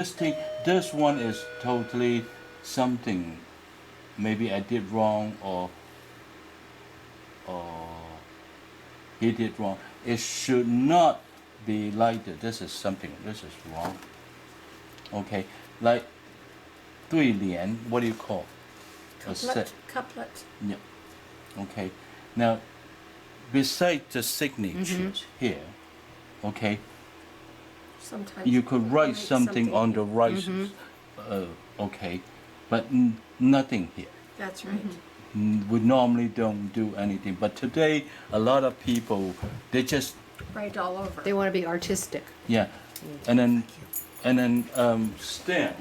This one is totally something maybe I did wrong or he did wrong. It should not be like that. This is something. This is wrong. Okay, like 对联. What do you call? Couplet. Yeah. Okay. Now, beside the signatures here, okay, Sometimes you could write something on the right. Okay, but nothing here. That's right. We normally don't do anything, but today a lot of people they just Right all over. They want to be artistic. yeah, and then stem.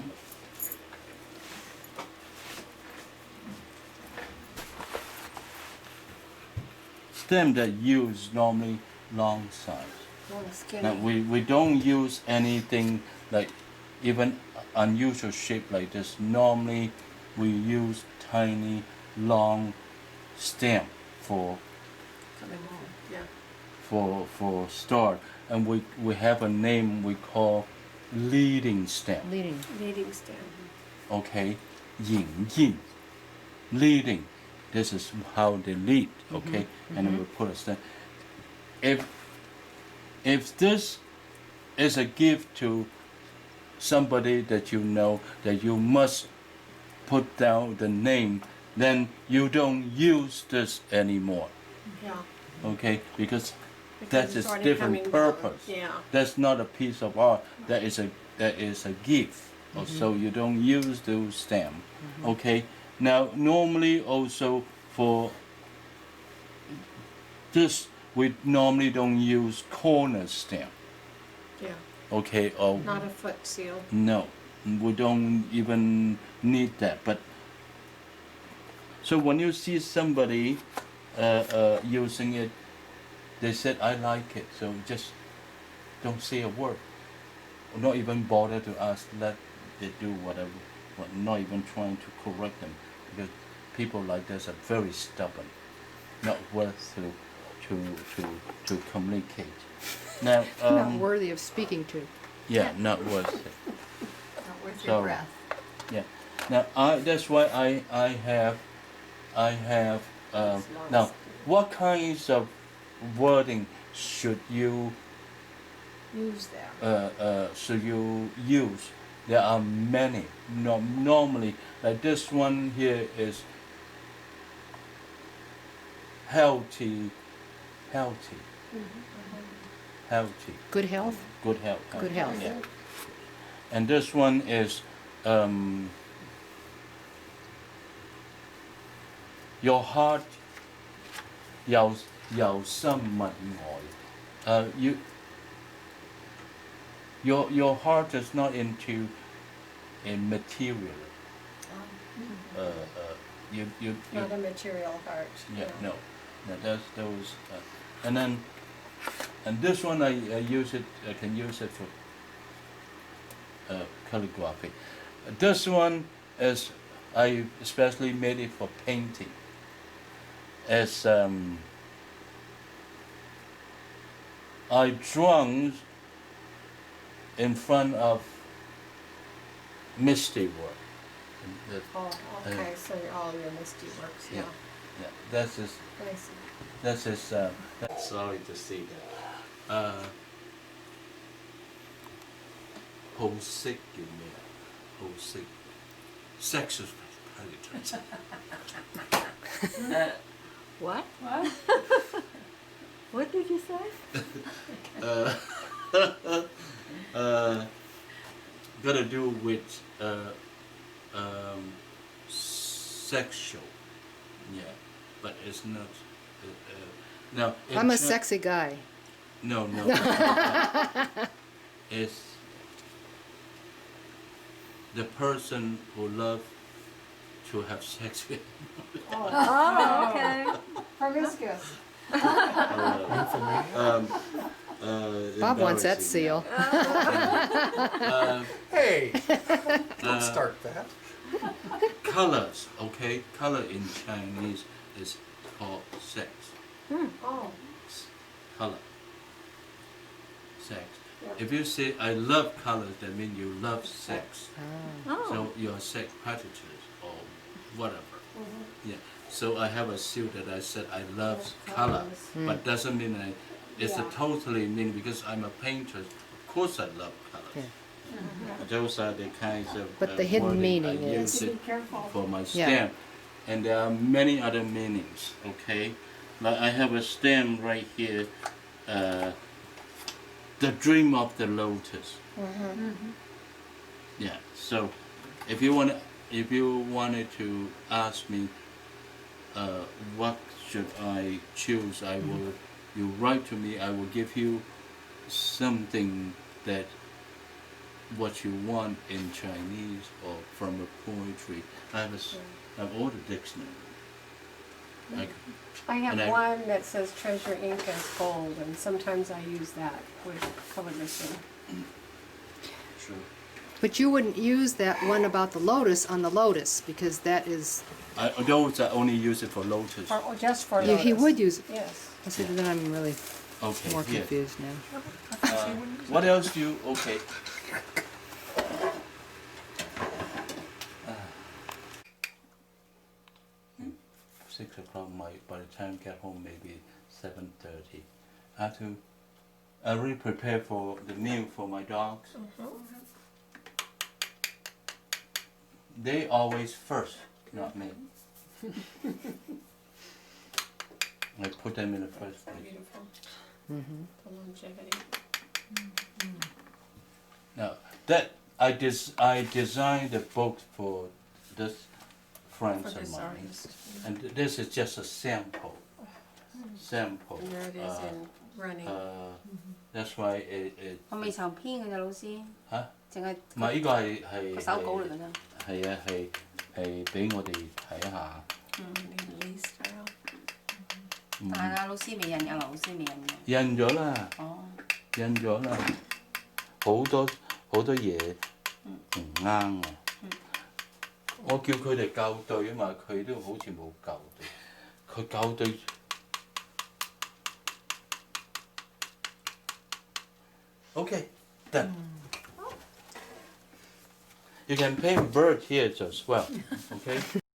Stem that use normally long size. Long skinny. Now we don't use anything like even unusual shape like this. Normally we use tiny long stem for Coming on. Yeah. for start, and we have a name we call leading stem. Leading. Leading stem. Okay, 引印 leading. This is how they lead. Okay, and then we put a stem. If this is a gift to somebody that you know that you must put down the name, then you don't use this anymore. Yeah. Okay, because Because that it's is already different coming down. purpose. Yeah. That's not a piece of art. That is a gift. So you don't use those stem. Okay. Now normally also for this we normally don't use corner stem. Yeah. Okay. Or Not a foot seal. no, we don't even need that. But so when you see somebody using it, they said, "I like it." So just don't say a word, or not even bother to ask. Let they do whatever. But not even trying to correct them, because people like this are very stubborn, not worth to communicate. Now, Not worthy of speaking to. yeah, not worth it. Not worth So- your breath. Yeah. Now that's why I have now what kinds of wording should you Use there. use? There are many. Normally, like this one here is healthy, healthy. Good health. Good health. Good health. Yeah. And this one is your heart 有心問愛. Your heart is not into material. You Not a material heart. yeah, no, that's those, and this one I use it. I can use it for calligraphy. This one is I especially made it for painting. As I drawn in front of misty work. Oh, okay. So all your misty works. Yeah. Yeah, that's his. I see. That's his. Sorry to see that. 好色叫咩啊？好色 ，sexual predators. What? What? What did you say? Gotta do with sexual. Yeah, but it's not. Now I'm a it's not- sexy guy. No. It's the person who loves to have sex with. Oh, okay. Promiscuous. Bob wants that Embarrassing, seal. Hey, don't start that. Colors, okay? Color in Chinese is called sex. Oh. Color. Sex. If you say I love colors, that means you love sex. Oh. So you're sex predators or whatever. Yeah. So I have a suit that I said I love color, but doesn't mean it's a totally mean because I'm a painter. Of course I love colors. Yeah. Those are the kinds of But the hidden wording meaning I is- use it Be careful. for my Yeah. stamp. And there are many other meanings, okay? Like I have a stamp right here, the dream of the lotus. Yeah, so if you wanted to ask me what should I choose, you write to me, I will give you something that what you want in Chinese or from a poetry. I have all the dictionary. I have And one that says treasure ink as gold, and sometimes I use that with color missing. Sure. But you wouldn't use that one about the lotus on the lotus because that is. Those I only use it for lotus. Or just for Yeah, he lotus. would use it. Yes. I said, then I'm really Okay, more here. confused now. What else do you, okay. 6 o'clock, by the time I get home, maybe 7:30. I have to really prepare for the meal for my dogs. They always first, not me. I put them in the first place. Beautiful. Mm-hmm. The longevity. Now that I designed the book for this friends For of this mine, artist. and this is just a sample. Sample. And there it is in running. That's why it 我未曾編嘅咋，老師，嚇，淨係唔係呢個係個手稿嚟嘅啫。係啊係俾我哋睇下。In Lee style. 但係阿老師未印嘅，劉老師未印嘅。印咗啦，哦，印咗啦，好多嘢唔啱啊！我叫佢哋校對啊嘛，佢都好似冇校對，佢校對。Okay, done. You can paint bird here as well. Okay.